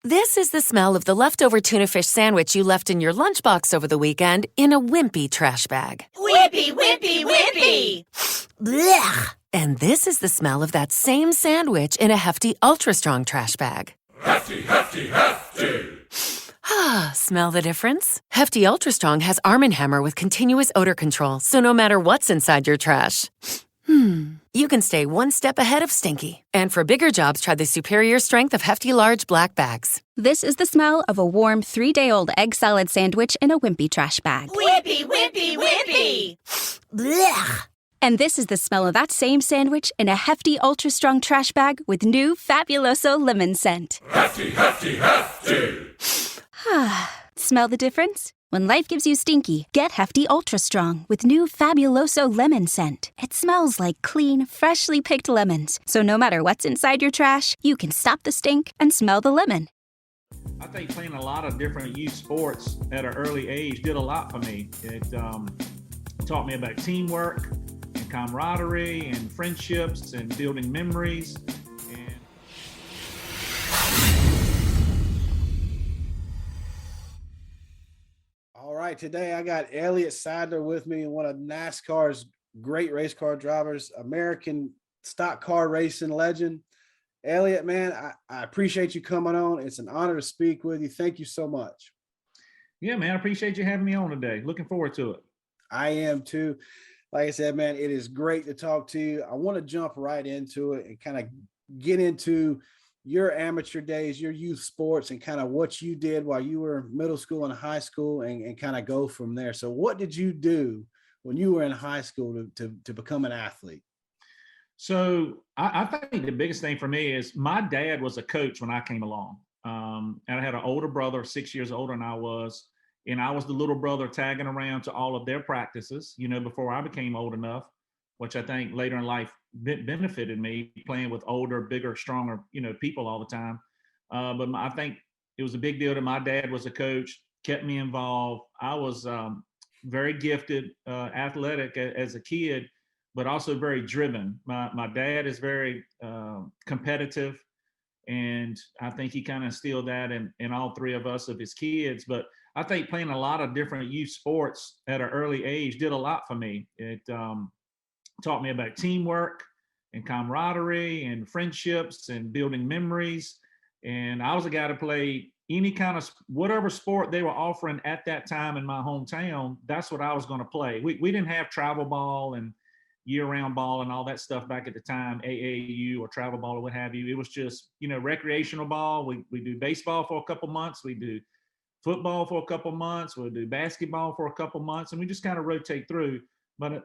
This is the smell of the leftover tuna fish sandwich you left in your lunchbox over the weekend in a wimpy trash bag. Wimpy, wimpy, wimpy! Blech! And this is the smell of that same sandwich in a hefty, ultra-strong trash bag. Hefty, hefty, hefty! Ah, smell the difference? Hefty Ultra Strong has Arm & Hammer with continuous odor control, so no matter what's inside your trash, you can stay one step ahead of stinky. And for bigger jobs, try the superior strength of Hefty Large Black Bags. This is the smell of a warm 3-day-old egg salad sandwich in a wimpy trash bag. Wimpy, wimpy, wimpy! Blech! And this is the smell of that same sandwich in a hefty, ultra-strong trash bag with new Fabuloso lemon scent. Hefty, hefty, hefty! Smell the difference? When life gives you stinky, get Hefty Ultra Strong with new Fabuloso lemon scent. It smells like clean, freshly picked lemons. So no matter what's inside your trash, you can stop the stink and smell the lemon. I think playing a lot of different youth sports at an early age did a lot for me. It taught me about teamwork and camaraderie and friendships and building memories. All right, today I got Elliott Sadler with me, one of NASCAR's great race car drivers, American stock car racing legend. Elliott, man, I appreciate you coming on. It's an honor to speak with you. Thank you so much. Yeah, man, I appreciate you having me on today. Looking forward to it. I am too. Like I said, man, it is great to talk to you. I want to jump right into it and kind of get into your amateur days, your youth sports, and kind of what you did while you were middle school and high school, and kind of go from there. So what did you do when you were in high school to become an athlete? So I think the biggest thing for me is my dad was a coach when I came along. And I had an older brother, 6 years older than I was. And I was the little brother tagging around to all of their practices, before I became old enough, which I think later in life benefited me, playing with older, bigger, stronger, people all the time. But I think it was a big deal that my dad was a coach, kept me involved. I was very gifted, athletic as a kid, but also very driven. My dad is very competitive, and I think he kind of instilled that in all three of us, of his kids. But I think playing a lot of different youth sports at an early age did a lot for me. It taught me about teamwork and camaraderie and friendships and building memories. And I was a guy to play any kind of whatever sport they were offering at that time in my hometown. That's what I was going to play. We didn't have travel ball and year-round ball and all that stuff back at the time, AAU or travel ball or what have you. It was just, recreational ball. We do baseball for a couple months. We do football for a couple months. We'll do basketball for a couple months, and we just kind of rotate through. But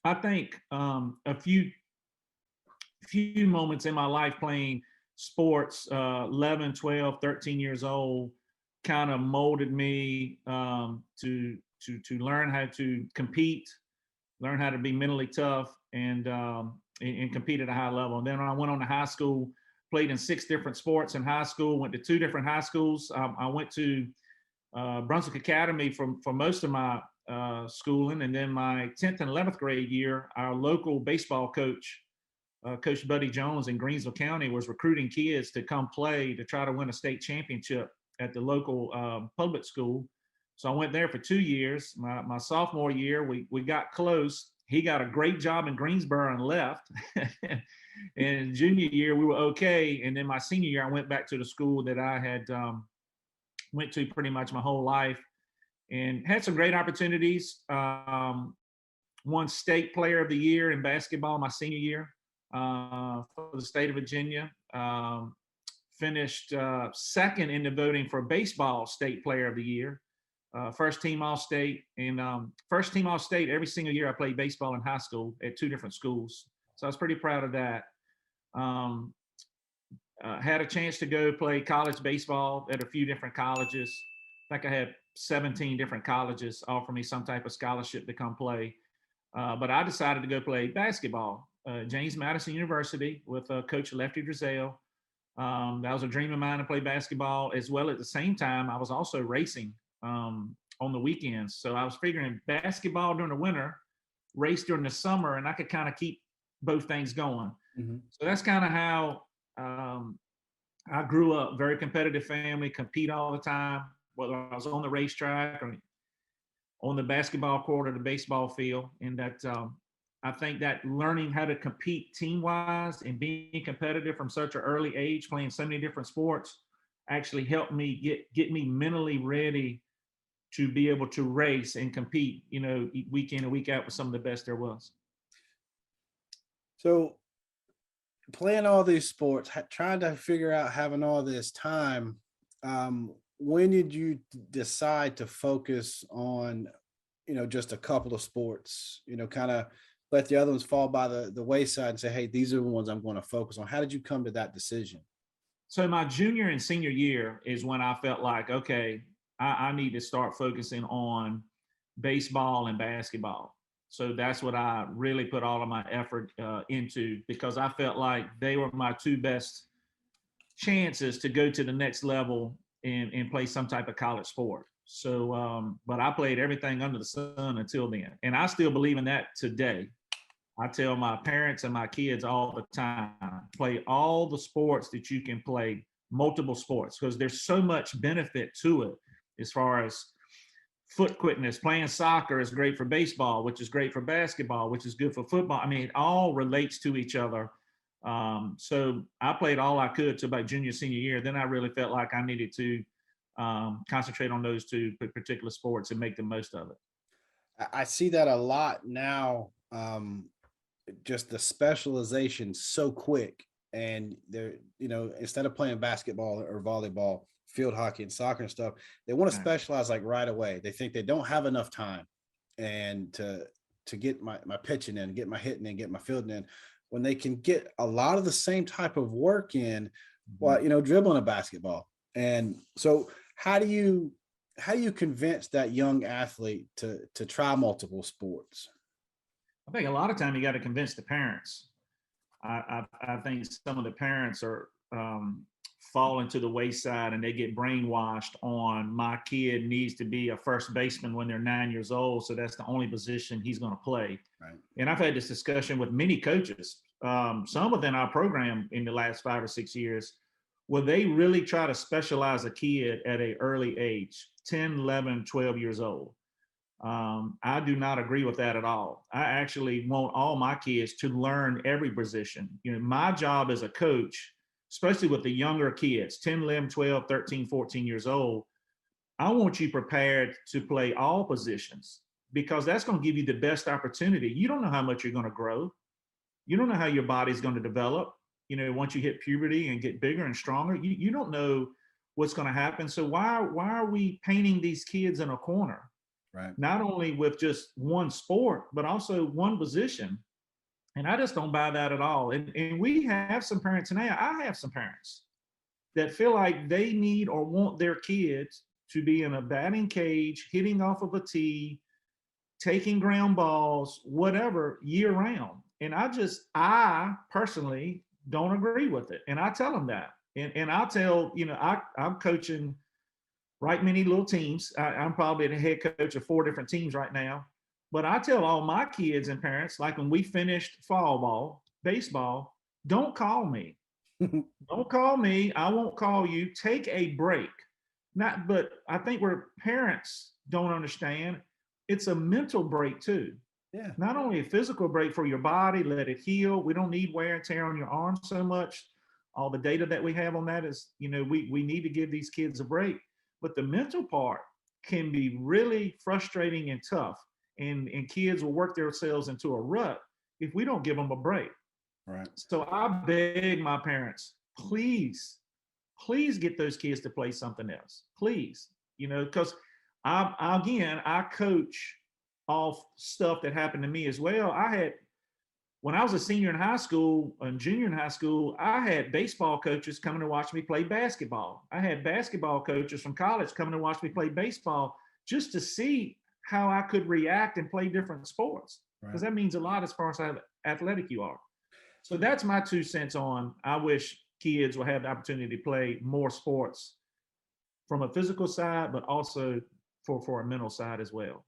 I think a few moments in my life playing sports, 11, 12, 13 years old, kind of molded me to learn how to compete, learn how to be mentally tough, and compete at a high level. And then when I went on to high school, played in 6 different sports in high school, went to 2 different high schools. I went to Brunswick Academy for most of my schooling, and then my 10th and 11th grade year, our local baseball coach, Coach Buddy Jones in Greensville County, was recruiting kids to come play to try to win a state championship at the local public school. So I went there for 2 years. My sophomore year, we got close. He got a great job in Greensboro and left. And junior year, we were okay. And then my senior year, I went back to the school that I had went to pretty much my whole life, and had some great opportunities. Won state player of the year in basketball my senior year for the state of Virginia. Finished second in the voting for baseball state player of the year. First team All-State, and first team All-State every single year I played baseball in high school at 2 different schools. So I was pretty proud of that. Had a chance to go play college baseball at a few different colleges. I think I had 17 different colleges offer me some type of scholarship to come play. But I decided to go play basketball. James Madison University with Coach Lefty Drizel. That was a dream of mine to play basketball, as well at the same time I was also racing on the weekends. So I was figuring basketball during the winter, race during the summer, and I could kind of keep both things going. Mm-hmm. So that's kind of how I grew up very competitive family, compete all the time, whether I was on the racetrack or on the basketball court or the baseball field. And that I think that learning how to compete team wise and being competitive from such an early age, playing so many different sports, actually helped me get me mentally ready to be able to race and compete, week in and week out with some of the best there was. So playing all these sports, trying to figure out having all this time, when did you decide to focus on, just a couple of sports, kind of let the other ones fall by the wayside and say, hey, these are the ones I'm going to focus on? How did you come to that decision? So my junior and senior year is when I felt like, okay, I need to start focusing on baseball and basketball. So that's what I really put all of my effort into, because I felt like they were my two best chances to go to the next level and play some type of college sport. So, but I played everything under the sun until then. And I still believe in that today. I tell my parents and my kids all the time, play all the sports that you can play, multiple sports, because there's so much benefit to it as far as foot quickness. Playing soccer is great for baseball, which is great for basketball, which is good for football. I mean, it all relates to each other. So I played all I could to about junior, senior year. Then I really felt like I needed to concentrate on those two particular sports and make the most of it. I see that a lot now. Just the specialization so quick, and they're, instead of playing basketball or volleyball, field hockey and soccer and stuff, they want to specialize like right away. They think they don't have enough time and to get my pitching in, get my hitting in, get my fielding in, when they can get a lot of the same type of work in while, dribbling a basketball. And so how do you convince that young athlete to try multiple sports? I think a lot of time you got to convince the parents. I think some of the parents are fall into the wayside and they get brainwashed on, my kid needs to be a first baseman when they're 9 years old, so that's the only position he's going to play. Right. And I've had this discussion with many coaches, some within our program in the last 5 or 6 years, where they really try to specialize a kid at an early age, 10, 11, 12 years old. I do not agree with that at all. I actually want all my kids to learn every position. My job as a coach, especially with the younger kids, 10, 11, 12, 13, 14 years old, I want you prepared to play all positions, because that's going to give you the best opportunity. You don't know how much you're going to grow. You don't know how your body's going to develop. Once you hit puberty and get bigger and stronger, you don't know what's going to happen. So why are we painting these kids in a corner? Right. Not only with just one sport, but also one position. And I just don't buy that at all. And we have some parents now. I have some parents that feel like they need or want their kids to be in a batting cage, hitting off of a tee, taking ground balls, whatever, year round. And I personally don't agree with it. And I tell them that. And I'll tell, I'm coaching right many little teams. I'm probably the head coach of 4 different teams right now. But I tell all my kids and parents, like when we finished fall ball, baseball, don't call me. Don't call me. I won't call you. Take a break. But I think where parents don't understand, it's a mental break too. Yeah. Not only a physical break for your body, let it heal. We don't need wear and tear on your arms so much. All the data that we have on that is, we need to give these kids a break. But the mental part can be really frustrating and tough. And kids will work themselves into a rut if we don't give them a break. Right. So I beg my parents, please get those kids to play something else. Please, because I coach off stuff that happened to me as well. When I was a senior in high school and junior in high school, I had baseball coaches coming to watch me play basketball. I had basketball coaches from college coming to watch me play baseball just to see how I could react and play different sports. Because that means a lot as far as how athletic you are. So that's my 2 cents on, I wish kids will have the opportunity to play more sports from a physical side, but also for a mental side as well.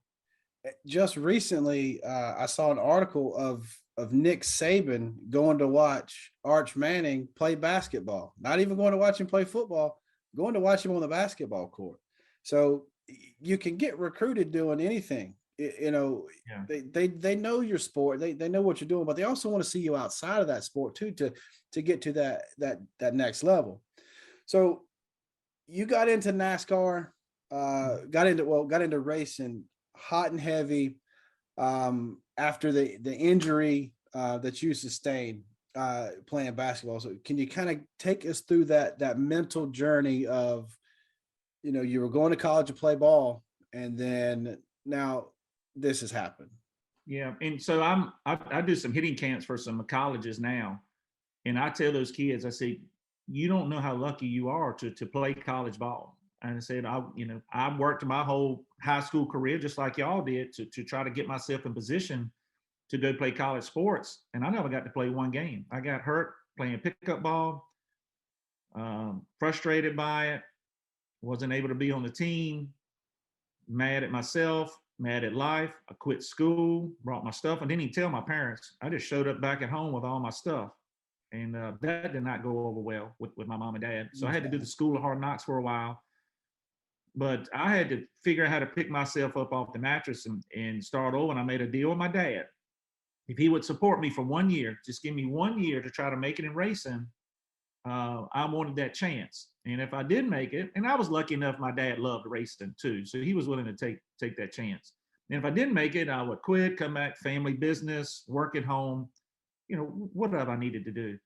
Just recently, I saw an article of of Nick Saban going to watch Arch Manning play basketball, not even going to watch him play football, going to watch him on the basketball court. So you can get recruited doing anything. You know, they know your sport, they know what you're doing, but they also want to see you outside of that sport too, to get to that next level. So you got into NASCAR, got into racing hot and heavy after the injury that you sustained playing basketball. So can you kind of take us through that mental journey of, you know, you were going to college to play ball, and then now this has happened? Yeah, and so I do some hitting camps for some colleges now, and I tell those kids, I say, you don't know how lucky you are to play college ball. And I said, I worked my whole high school career just like y'all did to try to get myself in position to go play college sports, and I never got to play one game. I got hurt playing pickup ball, frustrated by it, wasn't able to be on the team, mad at myself, mad at life. I quit school, brought my stuff. I didn't even tell my parents. I just showed up back at home with all my stuff. And that did not go over well with my mom and dad. So I had to do the school of hard knocks for a while. But I had to figure out how to pick myself up off the mattress and start over. And I made a deal with my dad. If he would support me for 1 year, just give me 1 year to try to make it in racing, I wanted that chance. And if I did make it, and I was lucky enough, my dad loved racing too, so he was willing to take that chance. And if I didn't make it, I would quit, come back, family business, work at home, you know, whatever I needed to do.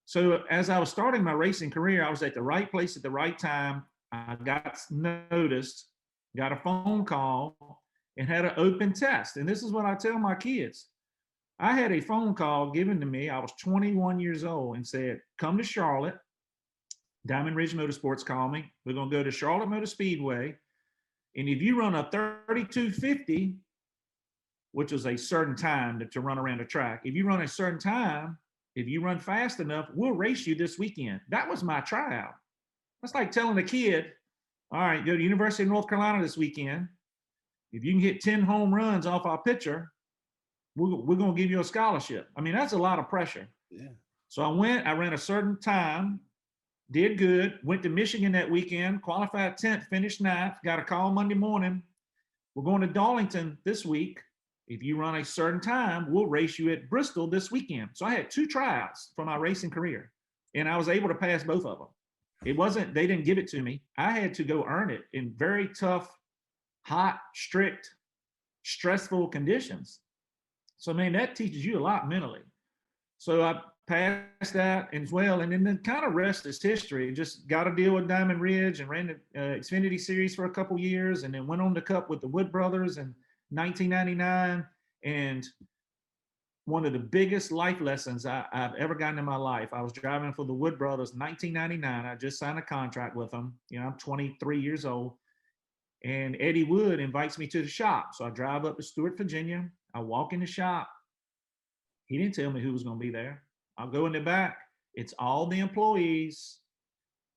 So as I was starting my racing career, I was at the right place at the right time. I got noticed, got a phone call, and had an open test. And this is what I tell my kids. I had a phone call given to me. I was 21 years old and said, come to Charlotte. Diamond Ridge Motorsports called me. We're going to go to Charlotte Motor Speedway. And if you run a 3250, which is a certain time to run around the track, if you run a certain time, if you run fast enough, we'll race you this weekend. That was my tryout. That's like telling a kid, all right, go to University of North Carolina this weekend. If you can hit 10 home runs off our pitcher, we're going to give you a scholarship. I mean, that's a lot of pressure. Yeah. So I ran a certain time, did good, went to Michigan that weekend, qualified 10th, finished 9th, got a call Monday morning. We're going to Darlington this week. If you run a certain time, we'll race you at Bristol this weekend. So I had 2 tryouts for my racing career, and I was able to pass both of them. It wasn't, they didn't give it to me. I had to go earn it in very tough, hot, strict, stressful conditions. So, man, that teaches you a lot mentally. So I passed that as well. And then the kind of rest is history. Just got to deal with Diamond Ridge and ran the Xfinity Series for a couple years, and then went on the Cup with the Wood Brothers in 1999. And one of the biggest life lessons I've ever gotten in my life, I was driving for the Wood Brothers in 1999. I just signed a contract with them. You know, I'm 23 years old. And Eddie Wood invites me to the shop. So I drive up to Stewart, Virginia. I walk in the shop. He didn't tell me who was going to be there. I'll go in the back. It's all the employees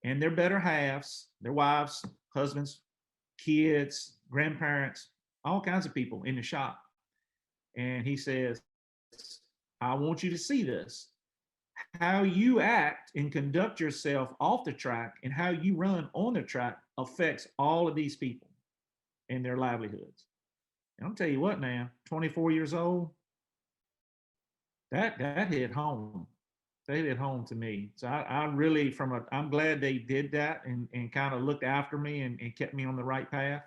and their better halves, their wives, husbands, kids, grandparents, all kinds of people in the shop. And he says, I want you to see this. How you act and conduct yourself off the track and how you run on the track affects all of these people and their livelihoods. And I'll tell you what, now, 24 years old, that hit home. That hit home to me. So I really, I'm glad they did that and kind of looked after me and kept me on the right path.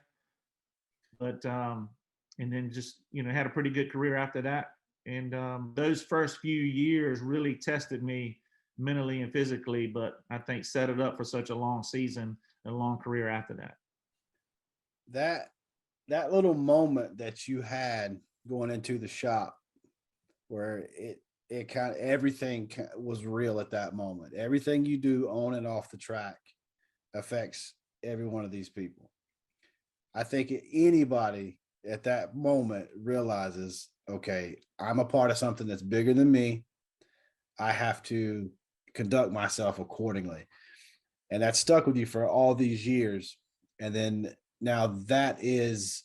But, and then just, you know, had a pretty good career after that. And those first few years really tested me mentally and physically, but I think set it up for such a long season, a long career after that. That little moment that you had going into the shop where it kind of, everything was real at that moment. Everything you do on and off the track affects every one of these people. I think anybody at that moment realizes, okay, I'm a part of something that's bigger than me. I have to conduct myself accordingly. And that stuck with you for all these years. And then now that is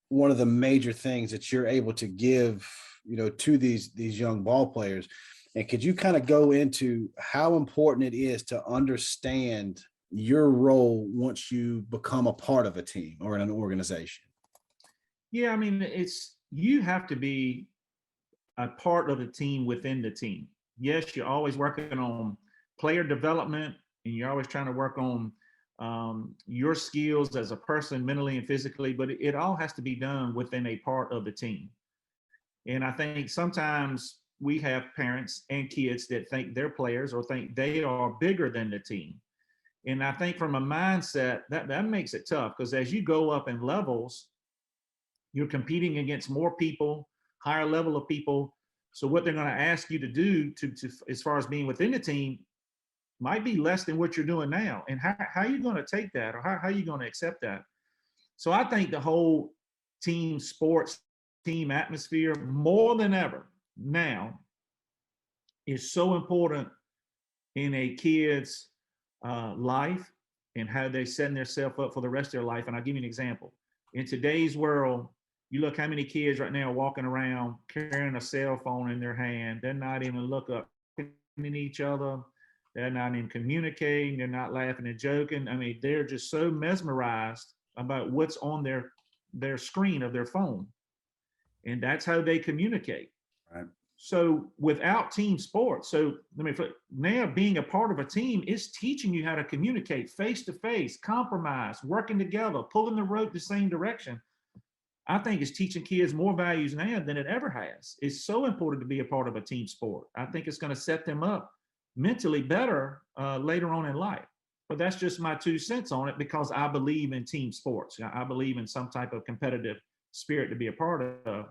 one of the major things that you're able to give to these young ball players. And could you kind of go into how important it is to understand your role once you become a part of a team or in an organization? Yeah, I mean, you have to be a part of the team within the team. Yes, you're always working on player development, and you're always trying to work on your skills as a person, mentally and physically, but it all has to be done within a part of the team. And I think sometimes we have parents and kids that think they're players or think they are bigger than the team. And I think from a mindset, that makes it tough, because as you go up in levels, you're competing against more people, higher level of people. So what they're going to ask you to do to as far as being within the team might be less than what you're doing now. And how are you going to take that, or how are you going to accept that? So I think the whole team sports, team atmosphere, more than ever now, is so important in a kid's life and how they setting themselves up for the rest of their life. And I'll give you an example. In today's world, you look how many kids right now are walking around carrying a cell phone in their hand. They're not even looking up at each other. They're not even communicating. They're not laughing and joking. I mean, they're just so mesmerized about what's on their screen of their phone. And that's how they communicate. Right. So without team sports, now being a part of a team is teaching you how to communicate face to face, compromise, working together, pulling the rope the same direction. I think it's teaching kids more values now than it ever has. It's so important to be a part of a team sport. I think it's going to set them up mentally better later on in life. But that's just my 2 cents on it, because I believe in team sports. I believe in some type of competitive spirit to be a part of.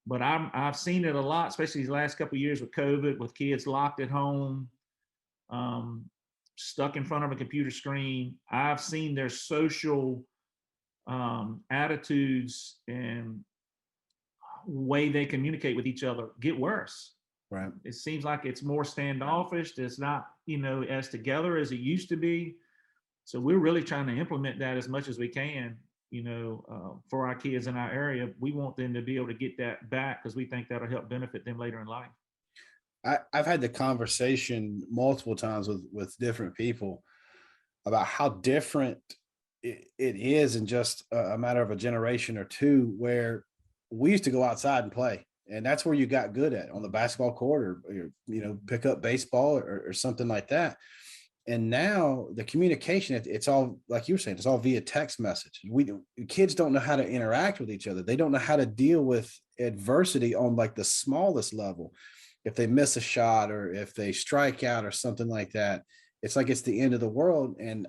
But I've seen it a lot, especially these last couple of years with COVID, with kids locked at home, stuck in front of a computer screen. I've seen their social attitudes and way they communicate with each other get worse. Right. It seems like it's more standoffish. It's not, as together as it used to be. So we're really trying to implement that as much as we can, for our kids in our area. We want them to be able to get that back, because we think that'll help benefit them later in life. I've had the conversation multiple times with different people about how different it is in just a matter of a generation or two, where we used to go outside and play. And that's where you got good at, on the basketball court, or pick up baseball or something like that. And now the communication, it's all, like you were saying, it's all via text message. Kids don't know how to interact with each other. They don't know how to deal with adversity on like the smallest level. If they miss a shot, or if they strike out or something like that, it's like it's the end of the world. And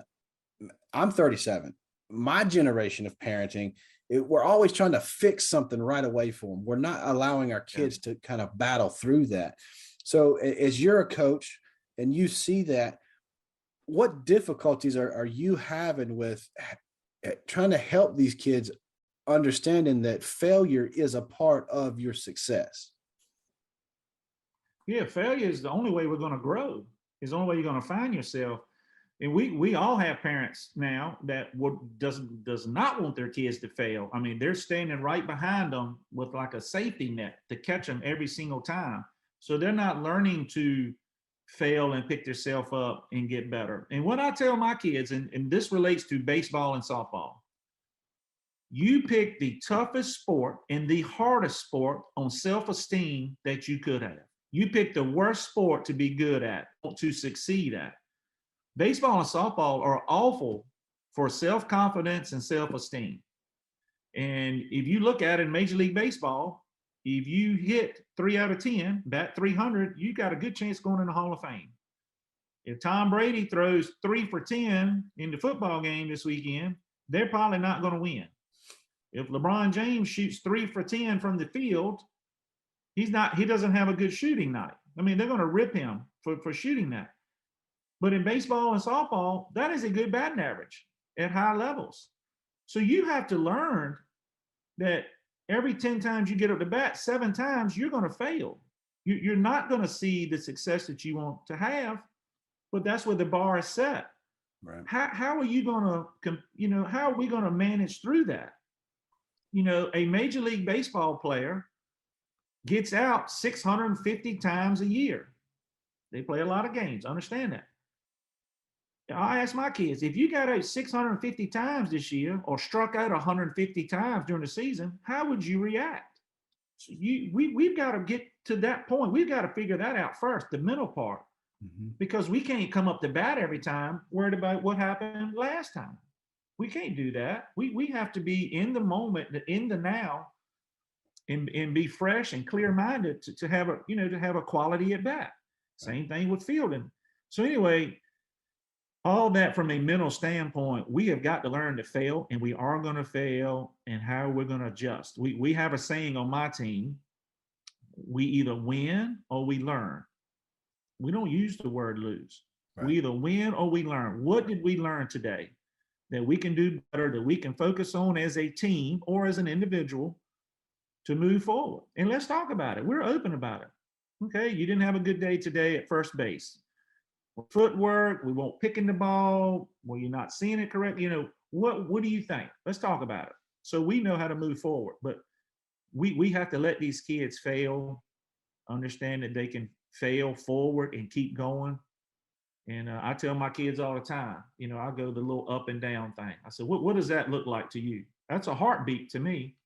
I'm 37. My generation of parenting, we're always trying to fix something right away for them. We're not allowing our kids to kind of battle through that. So as you're a coach and you see that, what difficulties are you having with trying to help these kids understanding that failure is a part of your success? Yeah, failure is the only way we're going to grow. It's the only way you're going to find yourself. And we all have parents now that does not want their kids to fail. I mean, they're standing right behind them with like a safety net to catch them every single time. So they're not learning to fail and pick themselves up and get better. And what I tell my kids, and this relates to baseball and softball, you pick the toughest sport and the hardest sport on self-esteem that you could have. You pick the worst sport to be good at, to succeed at. Baseball and softball are awful for self-confidence and self-esteem. And if you look at it in Major League Baseball, if you hit 3 out of 10, bat 300, you got a good chance going in the Hall of Fame. If Tom Brady throws 3 for 10 in the football game this weekend, they're probably not going to win. If LeBron James shoots 3 for 10 from the field, he doesn't have a good shooting night. I mean, they're going to rip him for shooting that. But in baseball and softball, that is a good batting average at high levels. So you have to learn that every 10 times you get up to bat, 7 times you're going to fail. You're not going to see the success that you want to have, but that's where the bar is set. Right. How are you going to, how are we going to manage through that? A Major League Baseball player, gets out 650 times a year. They play a lot of games. Understand that. I ask my kids, if you got out 650 times this year or struck out 150 times during the season, how would you react? So we've got to get to that point. We've got to figure that out first, the mental part, because we can't come up to bat every time worried about what happened last time. We can't do that. We have to be in the moment, in the now, and be fresh and clear-minded to have a quality at bat. Same thing with fielding. So anyway, all that from a mental standpoint, we have got to learn to fail, and we are going to fail, and how we're going to adjust. We have a saying on my team: we either win or we learn. We don't use the word lose. Right. We either win or we learn. What did we learn today that we can do better, that we can focus on as a team or as an individual to move forward? And let's talk about it. We're open about it. Okay, you didn't have a good day today at first base. Footwork, we won't picking the ball, well, you're not seeing it correctly. What do you think? Let's talk about it. So we know how to move forward, but we have to let these kids fail, understand that they can fail forward and keep going. And I tell my kids all the time, I go the little up and down thing. I said, what does that look like to you? That's a heartbeat to me.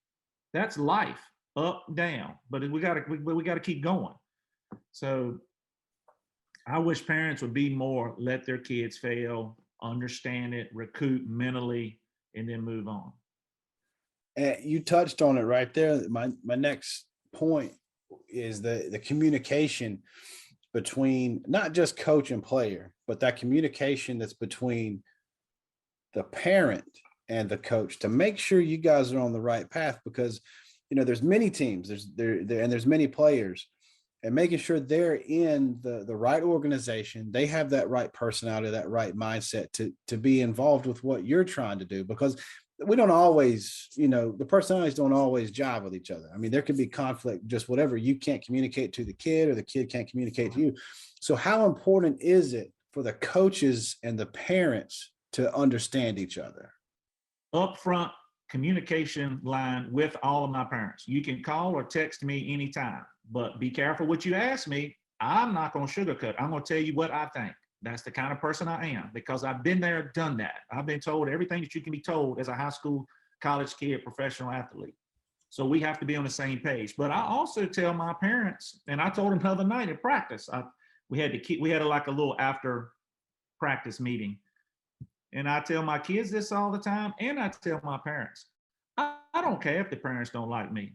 That's life, up, down. But we got to keep going. So I wish parents would be more, let their kids fail, understand it, recoup mentally, and then move on. And you touched on it right there. My next point is the communication between not just coach and player, but that communication that's between the parent and the coach to make sure you guys are on the right path, because there's many teams, there's many players, and making sure they're in the right organization, they have that right personality, that right mindset to be involved with what you're trying to do, because we don't always, the personalities don't always jive with each other. I mean, there could be conflict, just whatever. You can't communicate to the kid or the kid can't communicate to you. So how important is it for the coaches and the parents to understand each other? Upfront communication line with all of my parents. You can call or text me anytime, but be careful what you ask me. I'm not going to sugarcoat. I'm going to tell you what I think. That's the kind of person I am, because I've been there, done that. I've been told everything that you can be told as a high school, college kid, professional athlete. So we have to be on the same page. But I also tell my parents, and I told them the other night at practice, we had like a little after practice meeting. And I tell my kids this all the time, and I tell my parents, I don't care if the parents don't like me.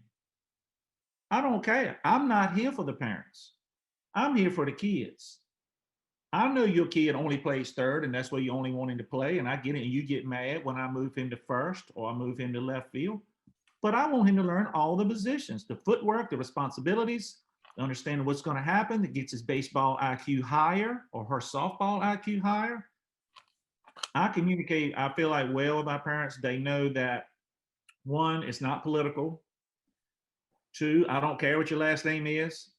I don't care. I'm not here for the parents. I'm here for the kids. I know your kid only plays third, and that's where you only want him to play, and I get it, and you get mad when I move him to first or I move him to left field. But I want him to learn all the positions, the footwork, the responsibilities, understanding what's going to happen that gets his baseball IQ higher or her softball IQ higher. I communicate, I feel like, well with my parents. They know that, one, it's not political. Two, I don't care what your last name is.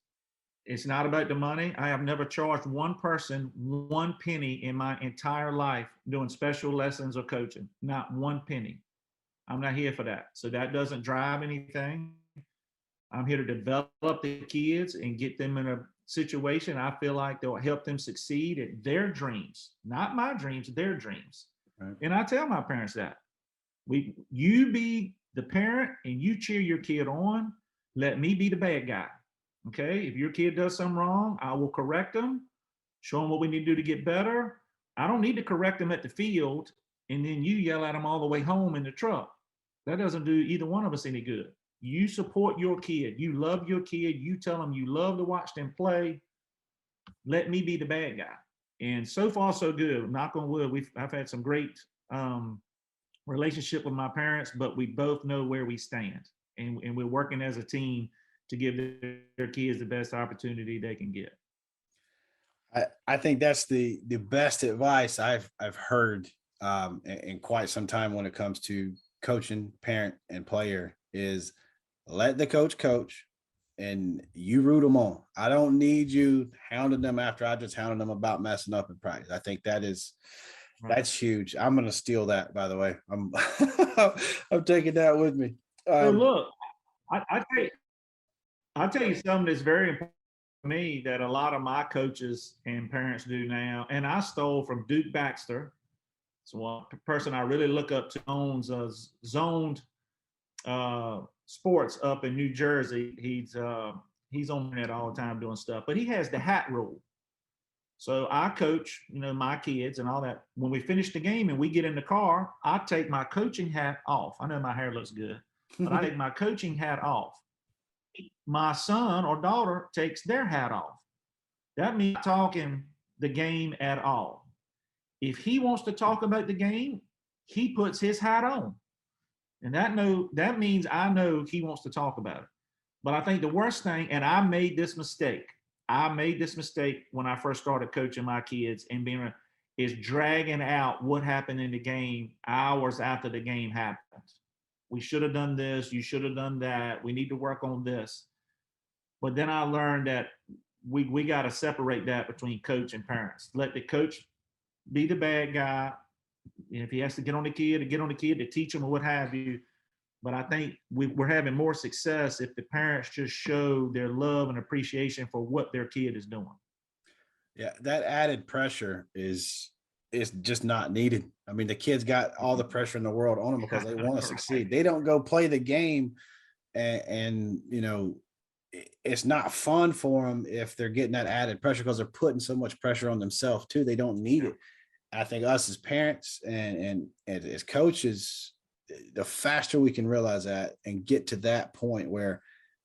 It's not about the money. I have never charged one person one penny in my entire life doing special lessons or coaching. Not one penny. I'm not here for that. So that doesn't drive anything. I'm here to develop the kids and get them in a situation I feel like they'll help them succeed at their dreams, not my dreams, their dreams. Right. And I tell my parents that. You be the parent and you cheer your kid on. Let me be the bad guy. Okay? If your kid does something wrong, I will correct them, show them what we need to do to get better. I don't need to correct them at the field and then you yell at them all the way home in the truck. That doesn't do either one of us any good. You support your kid. You love your kid. You tell them you love to watch them play. Let me be the bad guy. And so far, so good. Knock on wood. I've had some great relationship with my parents, but we both know where we stand. And we're working as a team to give their kids the best opportunity they can get. I think that's the best advice I've heard in quite some time when it comes to coaching, parent, and player is let the coach and you root them on. I don't need you hounding them after I just hounded them about messing up in practice. I think that's huge. I'm going to steal that, by the way. I'm I'm taking that with me. So look, I'll tell you something that's very important to me that a lot of my coaches and parents do now, and I stole from Duke Baxter. So one person I really look up to owns zoned sports up in New Jersey. He's on it all the time doing stuff, but he has the hat rule. So I coach, my kids and all that. When we finish the game and we get in the car, I take my coaching hat off. I know my hair looks good, but I take my coaching hat off. My son or daughter takes their hat off. That means talking the game at all. If he wants to talk about the game, he puts his hat on. And that means I know he wants to talk about it. But I think the worst thing, and I made this mistake when I first started coaching my kids and is dragging out what happened in the game hours after the game happened. We should have done this. You should have done that. We need to work on this. But then I learned that we got to separate that between coach and parents. Let the coach be the bad guy. And if he has to get on the kid to teach him or what have you. But I think we're having more success if the parents just show their love and appreciation for what their kid is doing. Yeah, that added pressure is just not needed. I mean, the kids got all the pressure in the world on them because they want to succeed. They don't go play the game and it's not fun for them if they're getting that added pressure because they're putting so much pressure on themselves too. They don't need it. I think us as parents and as coaches, the faster we can realize that and get to that point where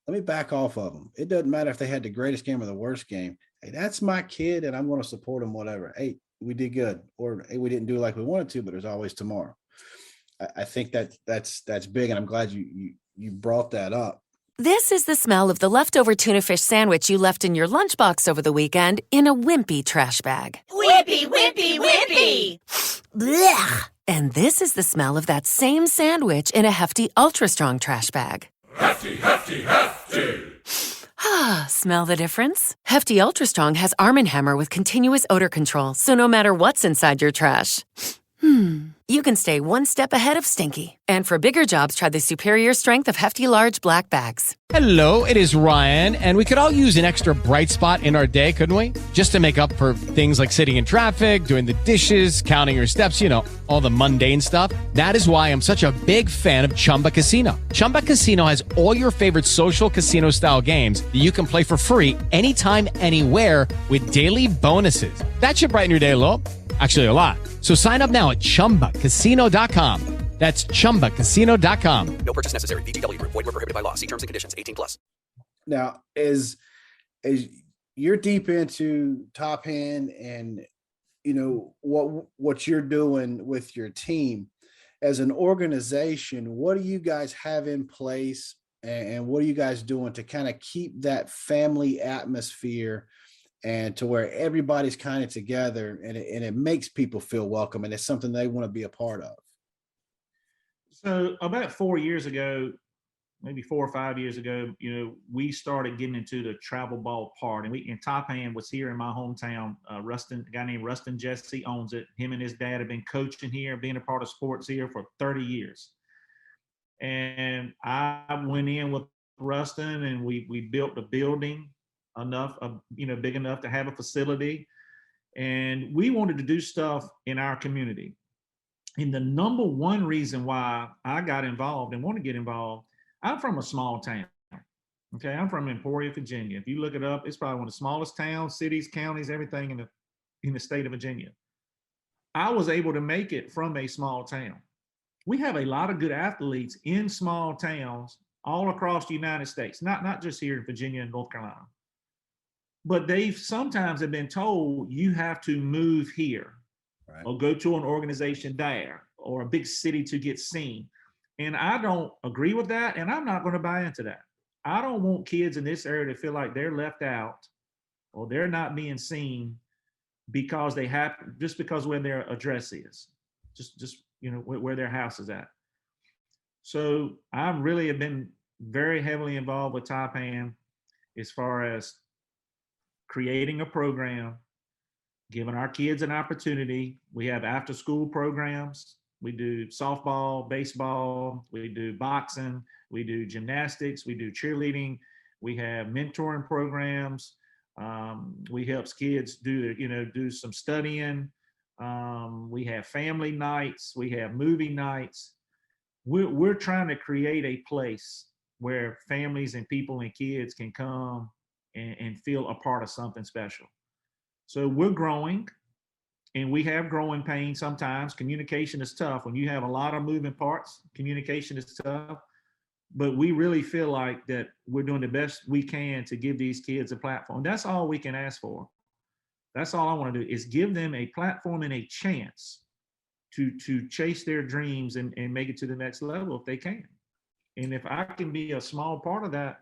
let me back off of them. It doesn't matter if they had the greatest game or the worst game. Hey, that's my kid and I'm going to support them, whatever. Hey, we did good. Or hey, we didn't do like we wanted to, but there's always tomorrow. I think that's big. And I'm glad you brought that up. This is the smell of the leftover tuna fish sandwich you left in your lunchbox over the weekend in a wimpy trash bag. Wimpy, wimpy, wimpy. Blech. And this is the smell of that same sandwich in a hefty, ultra-strong trash bag. Hefty, hefty, hefty. Ah, smell the difference? Hefty Ultra Strong has Arm & Hammer with continuous odor control, so no matter what's inside your trash, you can stay one step ahead of stinky. And for bigger jobs, try the superior strength of Hefty Large Black Bags. Hello, it is Ryan, and we could all use an extra bright spot in our day, couldn't we? Just to make up for things like sitting in traffic, doing the dishes, counting your steps, all the mundane stuff. That is why I'm such a big fan of Chumba Casino. Chumba Casino has all your favorite social casino-style games that you can play for free anytime, anywhere with daily bonuses. That should brighten your day a little. Actually, a lot. So sign up now at ChumbaCasino.com. That's ChumbaCasino.com. No purchase necessary. VGW Group. Void where prohibited by law. See terms and conditions. 18+. Now, as you're deep into Top Hand and what you're doing with your team as an organization, what do you guys have in place and what are you guys doing to kind of keep that family atmosphere and to where everybody's kind of together and it makes people feel welcome and it's something they want to be a part of? So about 4 years ago, maybe 4 or 5 years ago, we started getting into the travel ball part. And Top Hand was here in my hometown. Rustin, a guy named Rustin Jesse owns it. Him and his dad have been coaching here, being a part of sports here for 30 years. And I went in with Rustin and we built a building big enough to have a facility. And we wanted to do stuff in our community. And the number one reason why I got involved and want to get involved, I'm from a small town. Okay, I'm from Emporia, Virginia. If you look it up, it's probably one of the smallest towns, cities, counties, everything in the state of Virginia. I was able to make it from a small town. We have a lot of good athletes in small towns all across the United States, not just here in Virginia and North Carolina. But they've sometimes have been told you have to move here. Right. Or go to an organization there or a big city to get seen. And I don't agree with that. And I'm not going to buy into that. I don't want kids in this area to feel like they're left out or they're not being seen because just because where their address is, just where their house is at. So I really have been very heavily involved with Top Hand as far as creating a program, giving our kids an opportunity. We have after school programs. We do softball, baseball, we do boxing, we do gymnastics, we do cheerleading. We have mentoring programs. We help kids do some studying. We have family nights. We have movie nights. We're trying to create a place where families and people and kids can come and feel a part of something special. So we're growing, and we have growing pains sometimes. Communication is tough. When you have a lot of moving parts, communication is tough. But we really feel like that we're doing the best we can to give these kids a platform. That's all we can ask for. That's all I want to do, is give them a platform and a chance to chase their dreams and make it to the next level if they can. And if I can be a small part of that,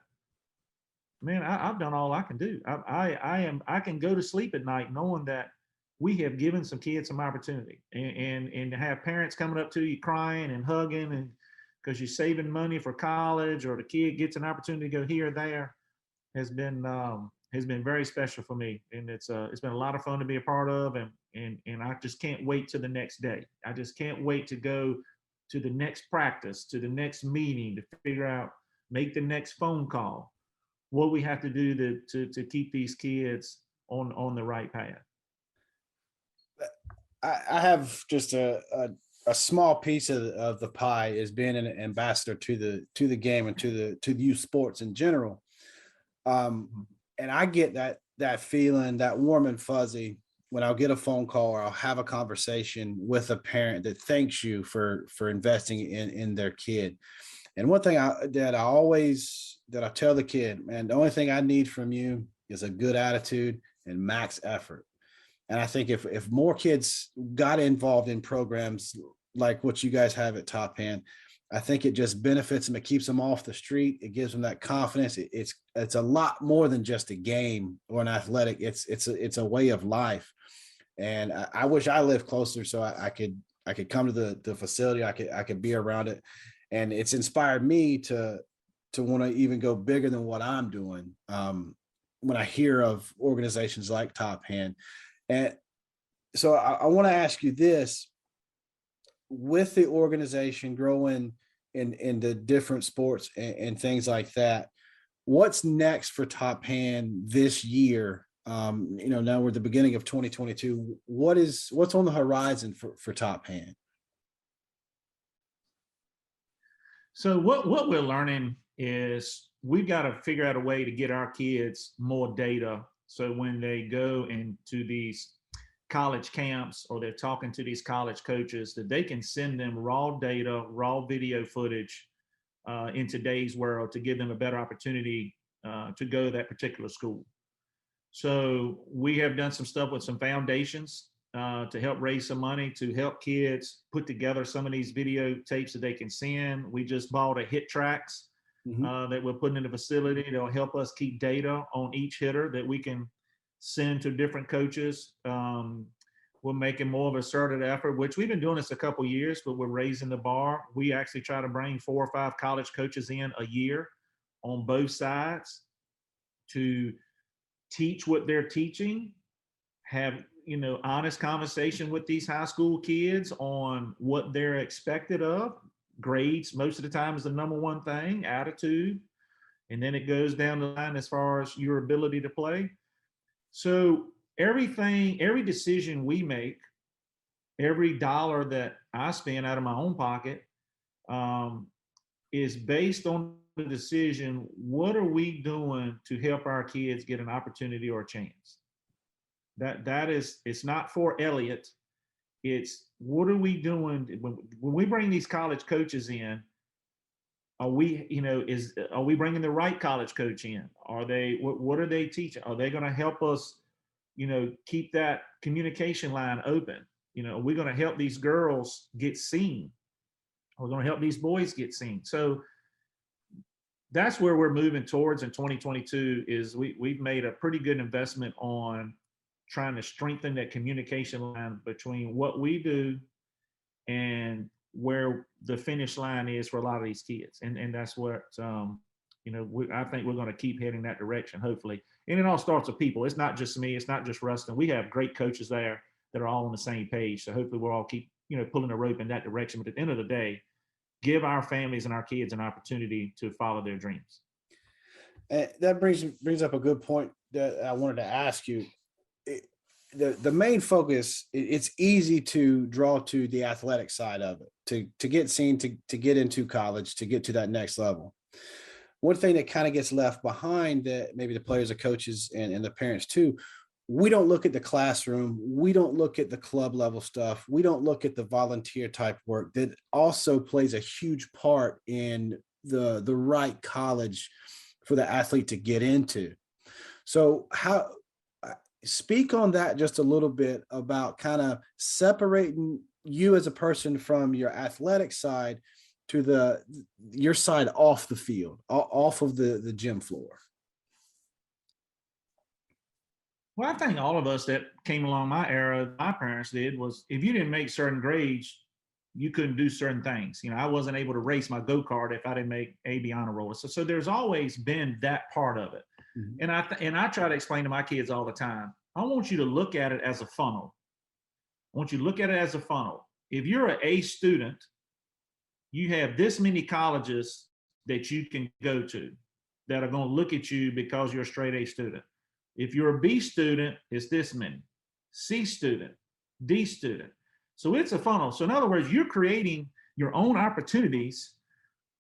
man, I've done all I can do. I can go to sleep at night knowing that we have given some kids some opportunity, and to have parents coming up to you crying and hugging, and because you're saving money for college, or the kid gets an opportunity to go here or there, has been very special for me. And it's been a lot of fun to be a part of, and I just can't wait to the next day. I just can't wait to go to the next practice, to the next meeting, to figure out, make the next phone call, what we have to do to keep these kids on the right path. I have just a small piece of the pie, is being an ambassador to the game and to youth sports in general. And I get that feeling, that warm and fuzzy, when I'll get a phone call or I'll have a conversation with a parent that thanks you for investing in their kid. And one thing that I tell the kid, man, the only thing I need from you is a good attitude and max effort. And I think if more kids got involved in programs like what you guys have at Top Hand, I think it just benefits them. It keeps them off the street. It gives them that confidence. It's a lot more than just a game or an athletic. It's a way of life. And I wish I lived closer so I could come to the facility. I could be around it. And it's inspired me to want to even go bigger than what I'm doing. When I hear of organizations like Top Hand. And so I want to ask you this: with the organization growing in the different sports and things like that, what's next for Top Hand this year? Now we're at the beginning of 2022. What's on the horizon for Top Hand? So what we're learning is we've got to figure out a way to get our kids more data. So when they go into these college camps, or they're talking to these college coaches, that they can send them raw data, raw video footage in today's world to give them a better opportunity to go to that particular school. So we have done some stuff with some foundations to help raise some money to help kids put together some of these video tapes that they can send. We just bought a hit tracks that we're putting in the facility. That'll help us keep data on each hitter that we can send to different coaches. We're making more of a concerted effort, which we've been doing this a couple of years, but we're raising the bar. We actually try to bring 4 or 5 college coaches in a year on both sides to teach what they're teaching, have honest conversation with these high school kids on what they're expected of. Grades most of the time is the number one thing, attitude, and then it goes down the line as far as your ability to play. So every decision we make, every dollar that I spend out of my own pocket is based on the decision, what are we doing to help our kids get an opportunity or a chance? That is, it's not for Elliott. It's what are we doing when we bring these college coaches in? Are we bringing the right college coach in? What are they teaching? Are they going to help us, keep that communication line open? Are we going to help these girls get seen? Are we going to help these boys get seen? So that's where we're moving towards in 2022. Is we've made a pretty good investment on trying to strengthen that communication line between what we do and where the finish line is for a lot of these kids. And that's what, I think we're going to keep heading that direction, hopefully. And it all starts with people. It's not just me. It's not just Rustin. We have great coaches there that are all on the same page. So hopefully we'll all keep, pulling the rope in that direction. But at the end of the day, give our families and our kids an opportunity to follow their dreams. And that brings up a good point that I wanted to ask you. The main focus, it's easy to draw to the athletic side of it, to get seen, to get into college, to get to that next level. One thing that kind of gets left behind, that maybe the players, the coaches, and the parents too, we don't look at the classroom. We don't look at the club level stuff. We don't look at the volunteer type work that also plays a huge part in the right college for the athlete to get into. So speak on that just a little bit, about kind of separating you as a person from your athletic side to your side off the field, off of the gym floor. Well, I think all of us that came along my era, my parents did, was if you didn't make certain grades, you couldn't do certain things. You know, I wasn't able to race my go-kart if I didn't make AB honor roll. So there's always been that part of it. Mm-hmm. And I try to explain to my kids all the time, I want you to look at it as a funnel. I want you to look at it as a funnel. If you're an A student, you have this many colleges that you can go to that are going to look at you because you're a straight A student. If you're a B student, it's this many. C student, D student. So it's a funnel. So in other words, you're creating your own opportunities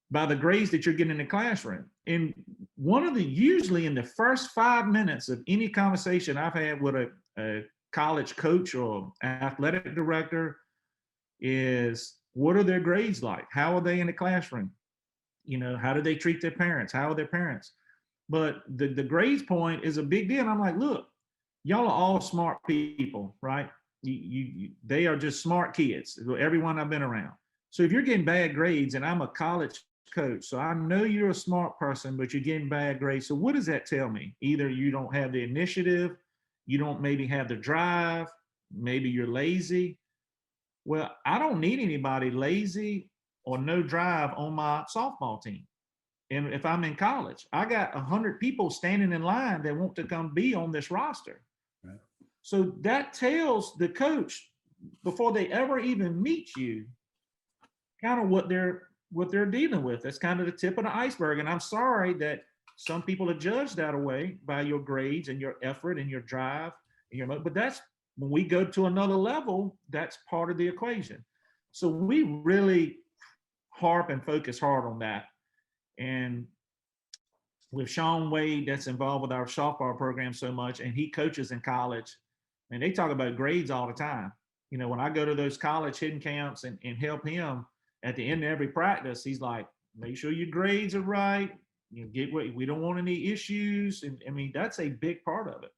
by the grades that you're getting in the classroom. And usually in the first 5 minutes of any conversation I've had with a college coach or athletic director is, what are their grades like? How are they in the classroom? You know, how do they treat their parents? How are their parents? But the grades point is a big deal. And I'm like, look, y'all are all smart people, right? They are just smart kids, everyone I've been around. So if you're getting bad grades, and I'm a college coach, so I know you're a smart person, but you're getting bad grades. So what does that tell me? Either you don't have the initiative, you don't maybe have the drive, maybe you're lazy. Well, I don't need anybody lazy or no drive on my softball team. And if I'm in college, I got 100 people standing in line that want to come be on this roster. Right. So that tells the coach, before they ever even meet you, kind of what they're dealing with. That's kind of the tip of the iceberg. And I'm sorry that some people are judged that way by your grades and your effort and your drive and but that's when we go to another level, that's part of the equation. So we really harp and focus hard on that. And with Sean Wade, that's involved with our softball program so much, and he coaches in college, and they talk about grades all the time. You know, when I go to those college hidden camps and help him at the end of every practice, he's like, make sure your grades are right. You know, we don't want any issues. And I mean, that's a big part of it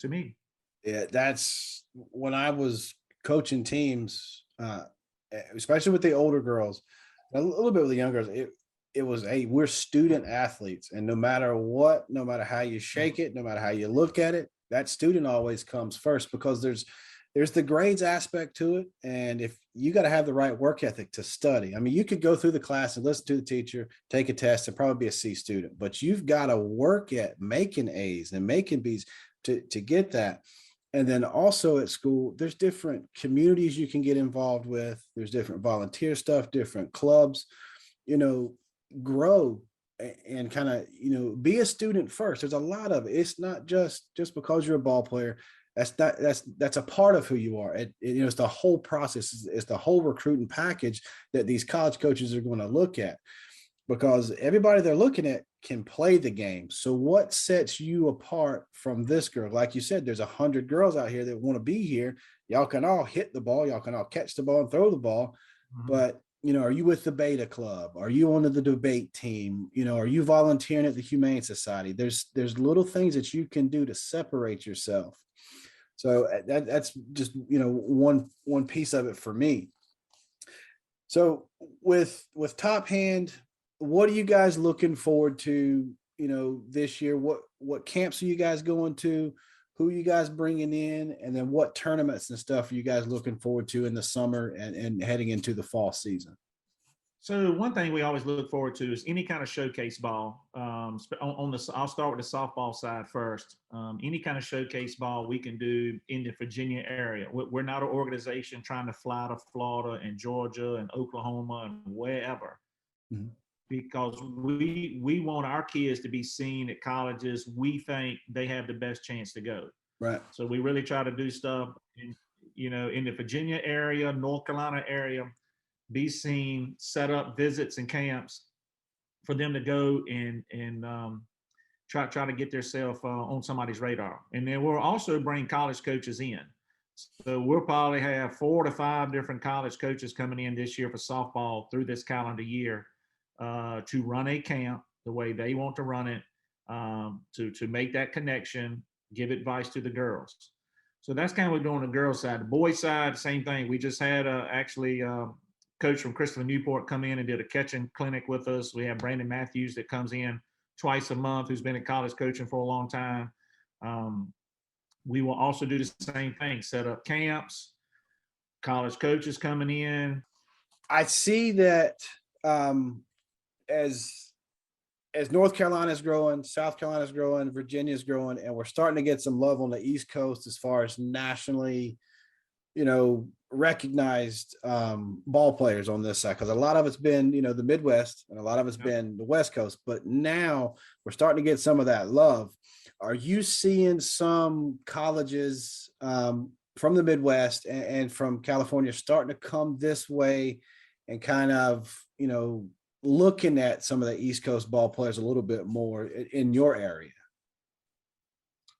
to me. Yeah, that's when I was coaching teams, especially with the older girls, a little bit with the young girls. It was, hey, we're student athletes, and no matter what, no matter how you shake it, no matter how you look at it, that student always comes first, because there's the grades aspect to it. And if you got to have the right work ethic to study, I mean, you could go through the class and listen to the teacher, take a test, and probably be a C student, but you've got to work at making A's and making B's to get that. And then also at school, there's different communities you can get involved with. There's different volunteer stuff, different clubs, grow and kind of, be a student first. There's a lot of it. It's not just because you're a ball player. That's a part of who you are. It's the whole process. It's the whole recruiting package that these college coaches are going to look at, because everybody they're looking at can play the game. So what sets you apart from this girl? Like you said, there's 100 girls out here that want to be here. Y'all can all hit the ball. Y'all can all catch the ball and throw the ball. Mm-hmm. But, are you with the beta club? Are you on the debate team? Are you volunteering at the Humane Society? There's little things that you can do to separate yourself. So that's just, one piece of it for me. So with Top Hand, what are you guys looking forward to, this year? What camps are you guys going to? Who are you guys bringing in? And then what tournaments and stuff are you guys looking forward to in the summer and heading into the fall season? So one thing we always look forward to is any kind of showcase ball. I'll start with the softball side first. Any kind of showcase ball we can do in the Virginia area. We're not an organization trying to fly to Florida and Georgia and Oklahoma and wherever. Mm-hmm. because we want our kids to be seen at colleges we think they have the best chance to go. Right. So we really try to do stuff in the Virginia area, North Carolina area, be seen, set up visits and camps for them to go and try to get themselves on somebody's radar. And then we'll also bring college coaches in. So we'll probably have 4 to 5 different college coaches coming in this year for softball through this calendar year to run a camp the way they want to run it, to make that connection, give advice to the girls. So that's kind of what we're doing on the girls' side. The boys' side, same thing. We just had actually coach from Christopher Newport come in and did a catching clinic with us. We have Brandon Matthews that comes in twice a month, who's been in college coaching for a long time. We will also do the same thing, set up camps, college coaches coming in. I see that as North Carolina's growing, South Carolina's growing, Virginia's growing, and we're starting to get some love on the East Coast as far as nationally, recognized ball players on this side, because a lot of it's been, the Midwest, and a lot of it's been the West Coast, but now we're starting to get some of that love. Are you seeing some colleges from the Midwest and from California starting to come this way and kind of, looking at some of the East Coast ball players a little bit more in your area?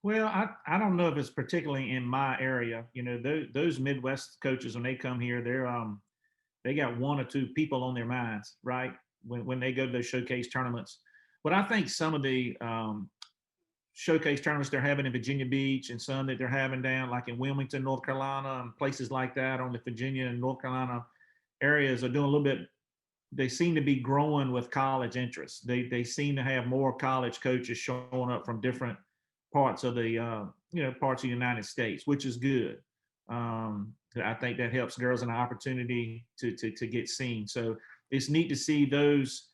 Well, I don't know if it's particularly in my area. Those Midwest coaches, when they come here, they got 1 or 2 people on their minds, right? When they go to those showcase tournaments. But I think some of the showcase tournaments they're having in Virginia Beach and some that they're having down like in Wilmington, North Carolina, and places like that on the Virginia and North Carolina areas are doing a little bit. They seem to be growing with college interest. They seem to have more college coaches showing up from different parts of the parts of the United States, which is good. I think that helps girls an opportunity to get seen. So it's neat to see those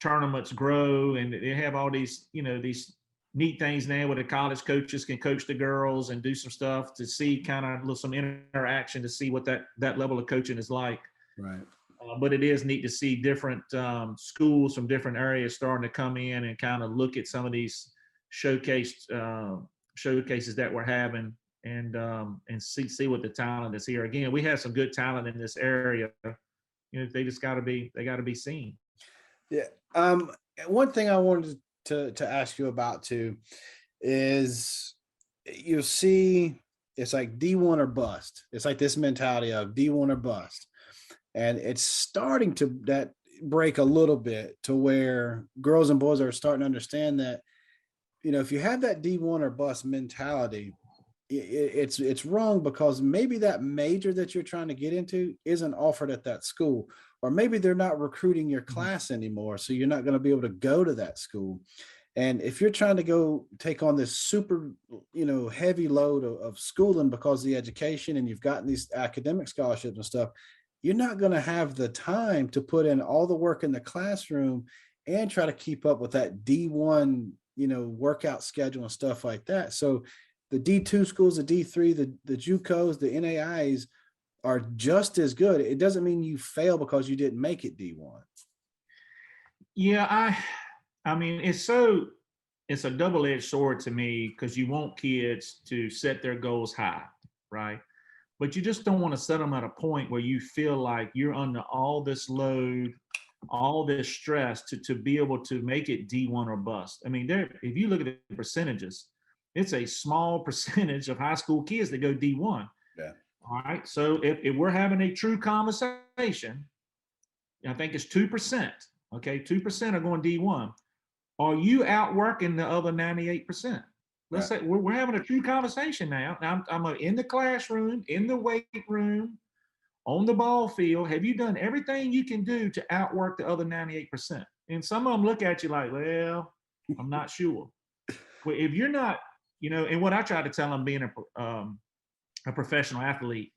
tournaments grow, and they have all these these neat things now where the college coaches can coach the girls and do some stuff to see kind of some interaction to see what that level of coaching is like. Right. But it is neat to see different schools from different areas starting to come in and kind of look at some of these showcases that we're having and see what the talent is here. Again, we have some good talent in this area. They just got to be seen. Yeah. One thing I wanted to ask you about too is you'll see it's like D1 or bust. It's like this mentality of D1 or bust. And it's starting to that break a little bit to where girls and boys are starting to understand that, if you have that D1 or bust mentality, it's wrong, because maybe that major that you're trying to get into isn't offered at that school, or maybe they're not recruiting your class anymore. So you're not going to be able to go to that school. And if you're trying to go take on this super, heavy load of schooling because of the education, and you've gotten these academic scholarships and stuff, you're not going to have the time to put in all the work in the classroom and try to keep up with that D1, workout schedule and stuff like that. So the D2 schools, the D3, the JUCOs, the NAIs are just as good. It doesn't mean you fail because you didn't make it D1. Yeah, I mean, it's a double-edged sword to me, because you want kids to set their goals high, right? But you just don't want to set them at a point where you feel like you're under all this load, all this stress to be able to make it D1 or bust. I mean, if you look at the percentages, it's a small percentage of high school kids that go D1. Yeah. All right. So if we're having a true conversation, I think it's 2%. Okay, 2% are going D1. Are you outworking the other 98%? Let's say we're having a true conversation now. I'm in the classroom, in the weight room, on the ball field. Have you done everything you can do to outwork the other 98%? And some of them look at you like, well, I'm not sure. Well, if you're not, and what I try to tell them being a professional athlete,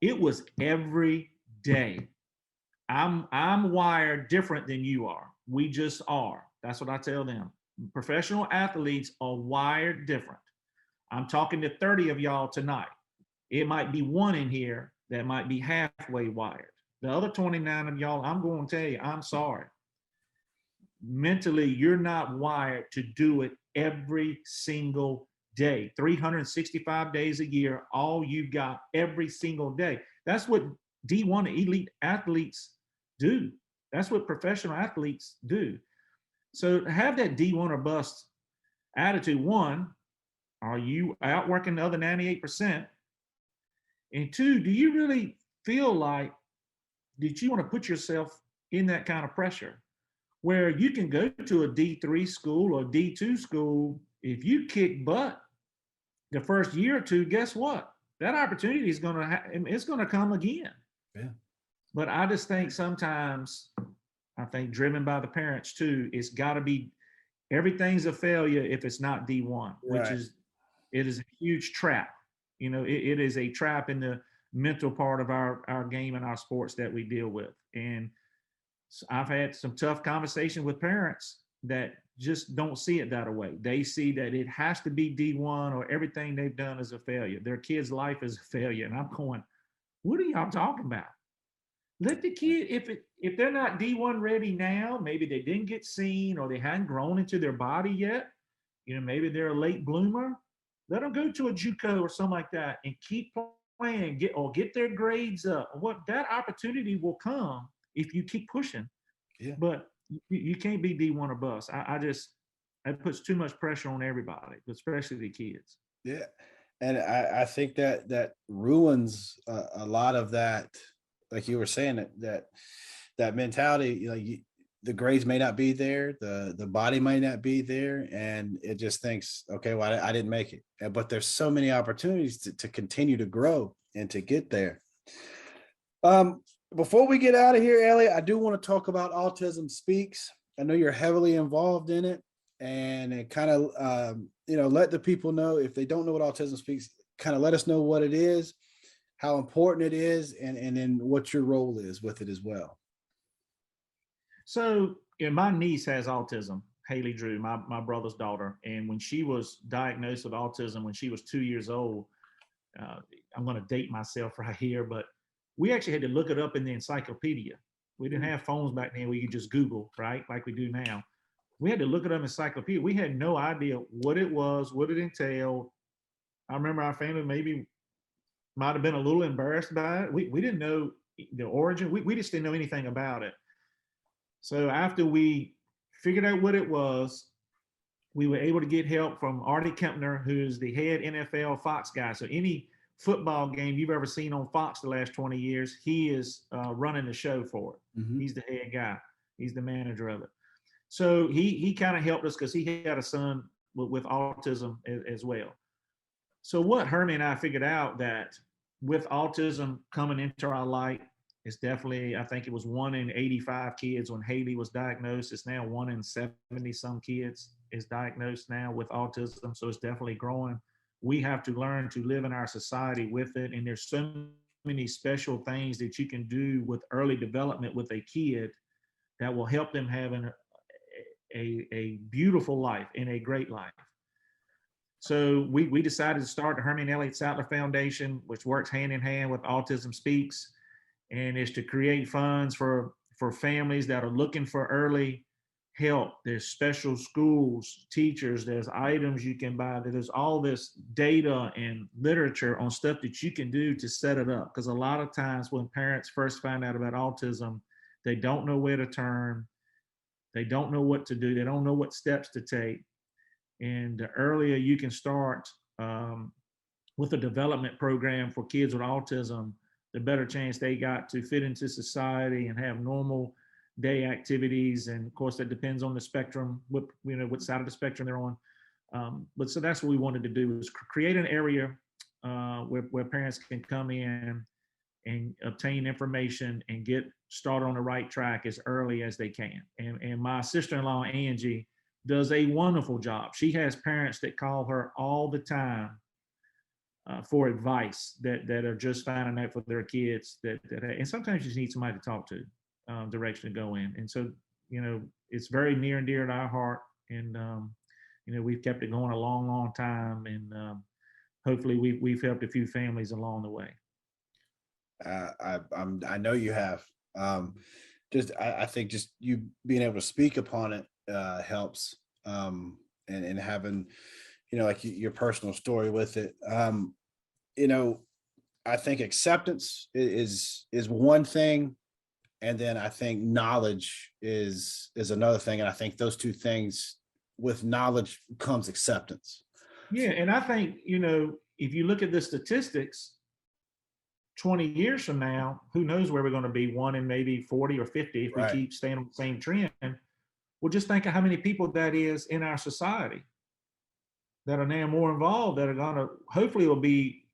it was every day. I'm wired different than you are. We just are. That's what I tell them. Professional athletes are wired different. I'm talking to 30 of y'all tonight. It might be one in here that might be halfway wired. The other 29 of y'all, I'm going to tell you, I'm sorry. mentally you're not wired to do it every single day, 365 days a year, all you got every single day. That's what D1 elite athletes do. That's what professional athletes do. So to have that D1 or bust attitude, one, are you outworking the other 98%? And two, do you really feel like that you want to put yourself in that kind of pressure where you can go to a D3 school or D2 school? If you kick butt the first year or two, guess what? That opportunity is going to it's going to come again. Yeah. But I just think sometimes, I think driven by the parents too, it's got to be, everything's a failure if it's not D1, which it is a huge trap. You know, it is a trap in the mental part of our game and our sports that we deal with. And I've had some tough conversations with parents that just don't see it that way. They see that it has to be D1 or everything they've done is a failure. Their kid's life is a failure. And I'm going, what are y'all talking about? Let the kid, if they're not D1 ready now, maybe they didn't get seen or they hadn't grown into their body yet, you know, maybe they're a late bloomer, let them go to a JUCO or something like that and keep playing, get their grades up. What that opportunity will come if you keep pushing. Yeah. But you can't be D1 or bust. That puts too much pressure on everybody, especially the kids. Yeah. And I think that ruins a lot of that, like you were saying, that mentality. You know, the grades may not be there, the body might not be there, and it just thinks, okay, well, I didn't make it. But there's so many opportunities to continue to grow and to get there. Before we get out of here, Elliott, I do want to talk about Autism Speaks. I know you're heavily involved in it, and it kind of, let the people know, if they don't know what Autism Speaks, kind of let us know what it is, how important it is, and then what your role is with it as well. So, my niece has autism, Haley Drew, my brother's daughter. And when she was diagnosed with autism when she was 2 years old, I'm going to date myself right here, but we actually had to look it up in the encyclopedia. We didn't have phones back then where you could just Google, right? Like we do now. We had to look it up in encyclopedia. We had no idea what it was, what it entailed. I remember our family maybe might have been a little embarrassed by it. We didn't know the origin. We just didn't know anything about it. So after we figured out what it was, we were able to get help from Artie Kempner, who's the head NFL Fox guy. So any football game you've ever seen on Fox the last 20 years, he is running the show for it. Mm-hmm. He's the head guy. He's the manager of it. So he kind of helped us because he had a son with autism as well. So what Hermie and I figured out, that with autism coming into our life, it's definitely, I think it was 1 in 85 kids when Haley was diagnosed. It's now 1 in 70 some kids is diagnosed now with autism. So it's definitely growing. We have to learn to live in our society with it. And there's so many special things that you can do with early development with a kid that will help them have a beautiful life and a great life. So we decided to start the Hermie and Elliott Sadler Foundation, which works hand in hand with Autism Speaks, and is to create funds for families that are looking for early help. There's special schools, teachers, there's items you can buy. There's all this data and literature on stuff that you can do to set it up. Because a lot of times when parents first find out about autism, they don't know where to turn. They don't know what to do. They don't know what steps to take. And the earlier you can start with a development program for kids with autism, the better chance they got to fit into society and have normal day activities. And of course, that depends on the spectrum, what side of the spectrum they're on. But so that's what we wanted to do, is create an area where parents can come in and obtain information and get started on the right track as early as they can. And my sister-in-law, Angie, does a wonderful job. She has parents that call her all the time for advice that are just finding out for their kids and sometimes you just need somebody to talk to, direction to go in. And so, it's very near and dear to our heart. And, we've kept it going a long, long time. And hopefully we've helped a few families along the way. I know you have. I think just you being able to speak upon it helps. And having, like your personal story with it. I think acceptance is one thing. And then I think knowledge is another thing. And I think those two things, with knowledge comes acceptance. Yeah. And I think, if you look at the statistics, 20 years from now, who knows where we're going to be, 1 in maybe 40 or 50 if we keep staying on the same trend. Well, just think of how many people that is in our society that are now more involved, that are going to hopefully will be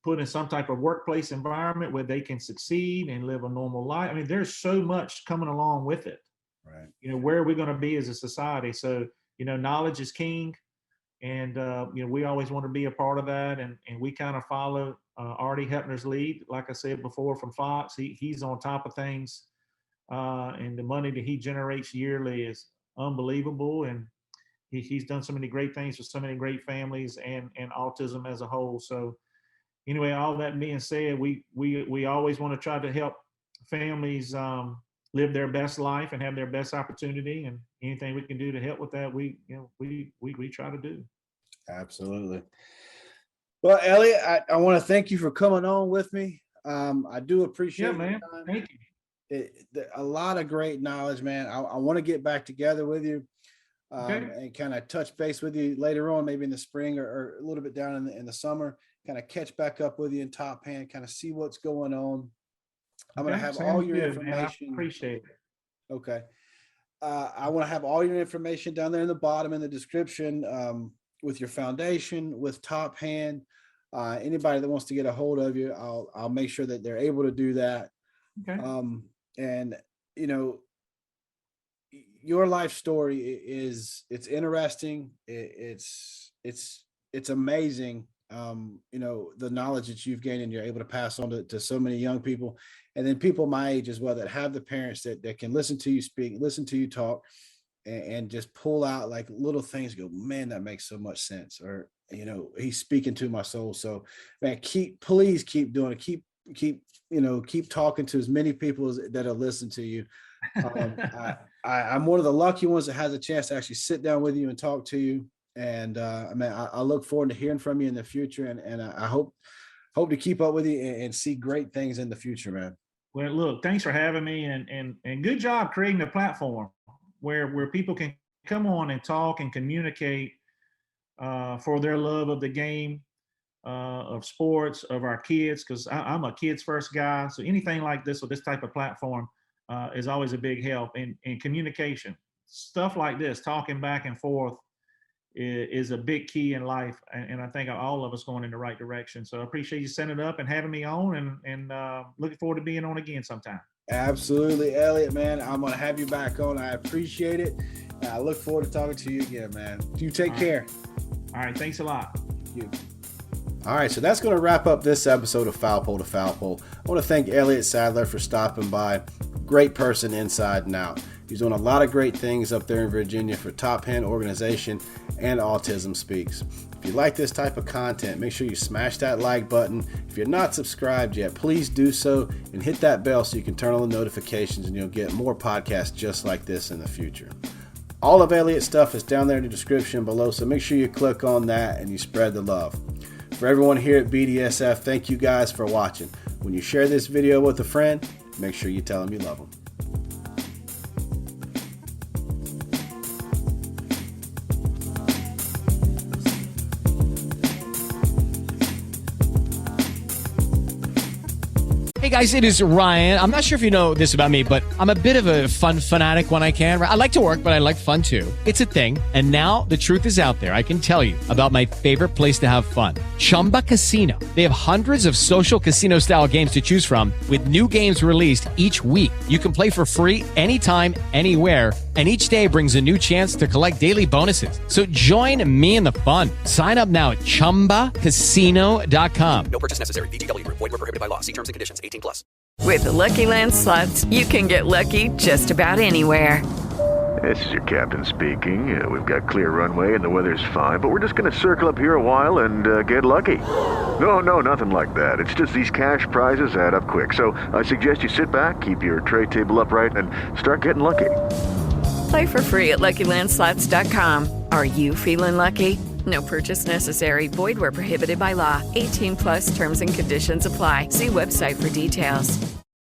put in some type of workplace environment where they can succeed and live a normal life. I mean, there's so much coming along with it. Right. Where are we going to be as a society? So, knowledge is king. And, we always want to be a part of that. And we kind of follow Artie Hepner's lead. Like I said before, from Fox, he's on top of things. And the money that he generates yearly is unbelievable. And he's done so many great things for so many great families and autism as a whole. So anyway, all that being said, we always want to try to help families live their best life and have their best opportunity, and anything we can do to help with that, we try to do. Absolutely. Well, Elliott, I want to thank you for coming on with me. I do appreciate it, man. Thank you. A lot of great knowledge, man. I want to get back together with you and kind of touch base with you later on, maybe in the spring or a little bit down in the summer, kind of catch back up with you in Top Hand, kind of see what's going on. I'm going to have all your information. I appreciate it. Okay. I want to have all your information down there in the bottom in the description with your foundation, with Top Hand. Anybody that wants to get a hold of you, I'll make sure that they're able to do that. Okay. And your life story it's interesting. It's amazing. The knowledge that you've gained and you're able to pass on to so many young people, and then people my age as well, that have the parents that can listen to you speak, listen to you talk, and just pull out like little things, go, man, that makes so much sense. Or, he's speaking to my soul. So man, please keep doing it. Keep talking to as many people that will listen to you. I'm one of the lucky ones that has a chance to actually sit down with you and talk to you. And I look forward to hearing from you in the future, and I hope to keep up with you and see great things in the future, man. Well, look, thanks for having me, and good job creating a platform where people can come on and talk and communicate for their love of the game, of sports, of our kids, because I'm a kids first guy. So anything like this or this type of platform is always a big help in communication. Stuff like this, talking back and forth, is a big key in life, and I think all of us going in the right direction. So I appreciate you setting it up and having me on, and looking forward to being on again sometime. Absolutely, Elliott, man. I'm going to have you back on. I appreciate it. And I look forward to talking to you again, man. You take care. All right. Thanks a lot. Thank you. All right, so that's going to wrap up this episode of Foul Pole to Foul Pole. I want to thank Elliott Sadler for stopping by. Great person inside and out. He's doing a lot of great things up there in Virginia for Top Hand organization and Autism Speaks. If you like this type of content, make sure you smash that like button. If you're not subscribed yet, please do so and hit that bell so you can turn on the notifications, and you'll get more podcasts just like this in the future. All of Elliott's stuff is down there in the description below, so make sure you click on that and you spread the love. For everyone here at BDSF, thank you guys for watching. When you share this video with a friend, make sure you tell them you love them. Hey guys, it is Ryan. I'm not sure if you know this about me, but I'm a bit of a fun fanatic when I can. I like to work, but I like fun too. It's a thing. And now the truth is out there. I can tell you about my favorite place to have fun. Chumba Casino. They have hundreds of social casino style games to choose from, with new games released each week. You can play for free anytime, anywhere. And each day brings a new chance to collect daily bonuses. So join me in the fun. Sign up now at ChumbaCasino.com. No purchase necessary. VGW Group. Void where prohibited by law. See terms and conditions. 18+. With the Lucky Land Slots, you can get lucky just about anywhere. This is your captain speaking. We've got clear runway and the weather's fine, but we're just going to circle up here a while and get lucky. No, nothing like that. It's just these cash prizes add up quick. So I suggest you sit back, keep your tray table upright, and start getting lucky. Play for free at LuckyLandSlots.com. Are you feeling lucky? No purchase necessary. Void where prohibited by law. 18+ terms and conditions apply. See website for details.